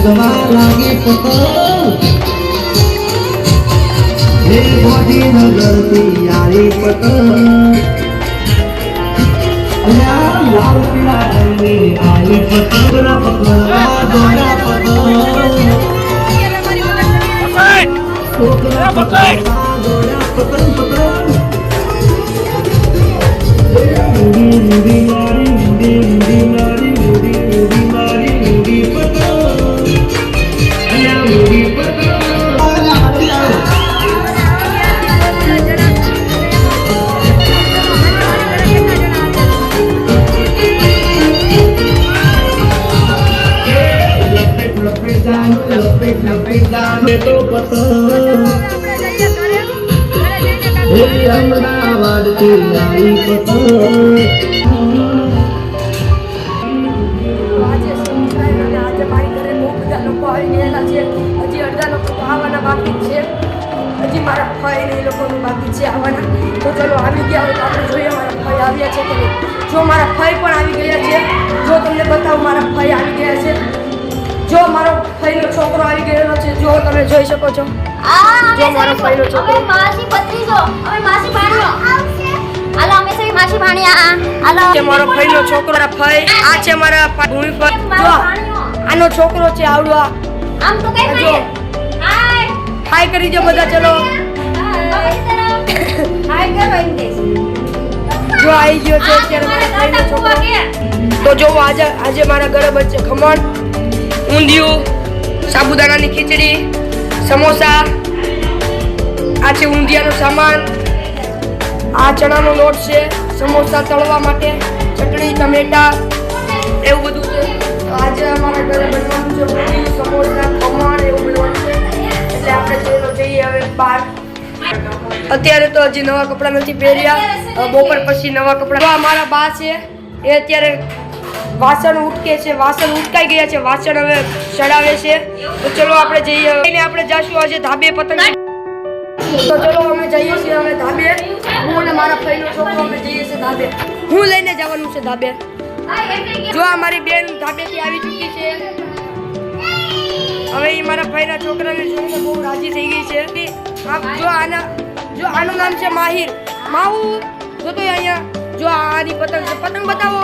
ઉડવા લાગી પતંગ હે ગાંધીનગરથી આવી પતંગ અલ્યા લાલ પીળા રંગની આવી પતંગ પકડવા દોડા પતંગ છોકરા પકડવા દોડા પતંગ પતંગ મૂડી મૂડી મારી મૂડી મૂડી મારી મૂડી મૂડી મારી મૂડી પતંગ અલ્યા મૂડી પતંગ તો પતંગ હે અમદાવાદથી આવી પતંગ હજી અડધા લોકો તો આવવાના બાકી છે હજી મારા ભાઈ ને એ લોકોનું બાકી છે આવવાના તો ચલો આવી ગયા હોય તો આપણે જોઈએ મારા ભાઈ આવ્યા છે કે નહીં જો મારા ભાઈ પણ આવી ગયા છે જો તમને બતાવું મારા ભાઈ આવી ગયા છે જો મારો ભાઈનો છોકરો આવી ગયેલો છે જો તમે જોઈ શકો છો જો મારો ભાઈનો છોકરો માસી ભત્રીજો અમે માસી ભાણિયો હાલો અમે સહી માસી ભાણિયા હાલો છે મારો ભાઈનો છોકરો મારા ભાઈ આ છે મારા ભૂમિ પર જો આનો છોકરો છે આવડો આમ તો કઈ જો હાય હાય કરી દો બધા ચલો હાય કરો એમ દેશ જો આવી ગયો છે અત્યારે મારા ભાઈનો છોકરો તો જો આજે મારા ઘરે બચે ખમણ ઊંધિયું સાબુદાણાની ખીચડી સમોસા આ છે ઊંધિયાનો સામાન આ ચણાનો લોટ છે સમોસા તળવા માટે ચટણી ટમેટા એવું બધું છે તો આજે અમારા ઘરે બનવાનું છે ઊંધિયું સમોસા ખમણ એવું બનવાનું છે એટલે આપણે જઈએ હવે બહાર અત્યારે તો હજી નવા કપડાં નથી પહેર્યા બપોર પછી નવા કપડાં અમારા બા છે એ અત્યારે વાસણ ઉટકે છે વાસણ ઉટકાઈ ગયા છે વાસણ હવે ચડાવે છે તો ચલો આપણે જઈએ આપણે જાશું આજે ધાબે પતંગ તો ચલો અમે જઈએ છીએ હવે ધાબે હું અને મારા ભાઈનો છોકરો અમે જઈએ છીએ ધાબે હું લઈને જવાનું છે ધાબે જો અમારી બેન ધાબેથી આવી ચૂકી છે હવે એ મારા ભાઈના છોકરાને જોઈને બહુ રાજી થઈ ગઈ છે કે જો આનું નામ છે માહિર માહુ જો તો અહીંયા જો આની પતંગ છે પતંગ બતાવો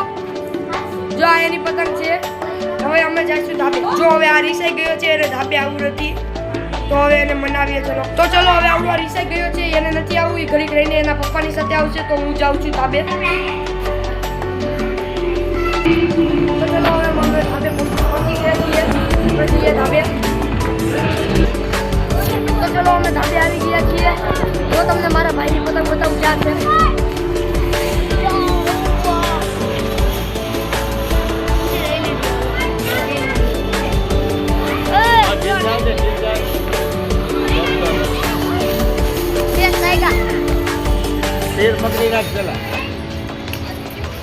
જો આ એની પતંગ છે હવે અમે જઈશું ધાબે જો હવે આ રીસાઈ ગયો છે એને ધાબે આવવું નથી તો હવે એને મનાવીએ ચલો તો ચલો હવે આવડો આ રીસાઈ ગયો છે એને નથી આવવું એ ઘડીક રહીને એના પપ્પાની સાથે આવશે તો હું જાઉં છું ધાબે તો ચલો હવે અમે ધાબે પહોંચી ગયા છીએ આપણે જઈએ ધાબે તો ચલો અમે ધાબે આવી ગયા છીએ જો તમને મારા ભાઈની પતંગ બતાવું ક્યાં છે પકડી રાખ પેલા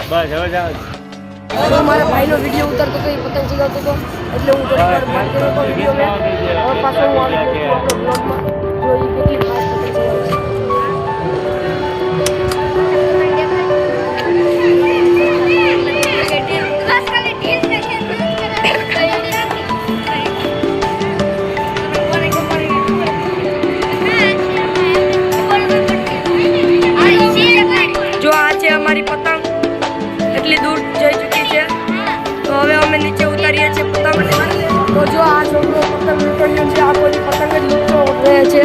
બસ હવે જાવ હું મારા ભાઈનો વિડીયો ઉતારતો હતો એ પતંગ ચગાવતો હતો એટલે હું થોડી વાર બાદ કર્યો હતો વિડીયો મેં હવે પાછો હું આવી ગયો છું આપણો બ્લોગમાં જો એ કેટલી ફાસ્ટ પતંગ ચગાવે છે અમારી પતંગ એટલી દૂર જઈ ચૂકી છે તો હવે અમે નીચે ઉતારીએ છીએ પતંગ તો જો આ છોકરો પતંગ લૂંટવાનો છે આ કોઈ પતંગ જ લૂંટતો રહે છે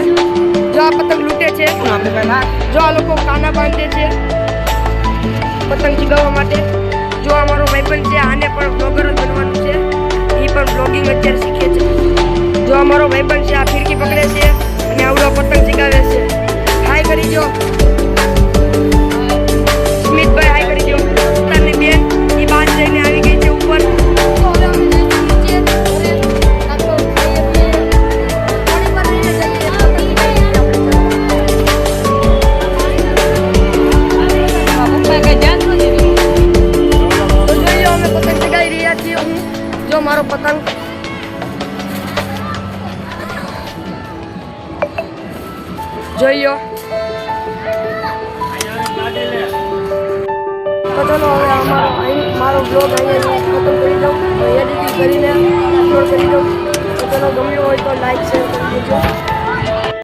જો આ પતંગ લૂંટે છે જો આ લોકો કાના બાંધે છે પતંગ ચગાવવા માટે જો અમારો ભાઈબંધ છે આને પણ બ્લોગર જ બનવાનું છે એ પણ બ્લોગિંગ અત્યારે શીખે છે જો અમારો ભાઈબંધ છે આ ફિરકી પકડે છે અને આવડો પતંગ ચગાવે છે હાય કરી જો સ્મિતભાઈ હાય કરી દો તમને બેન એ બાદ જઈને આવી ગઈ છે ઉપર અમે પતંગ ચગાવી રહ્યા છીએ જો મારો પતંગ જોઈ લો તો ચલો હવે મારો બ્લોગ અહીંયા ખતમ કરી દઉં એડિટિંગ કરીને અપલોડ કરી દઉં ચલો ગમ્યો હોય તો લાઈક શેર કરી દેજો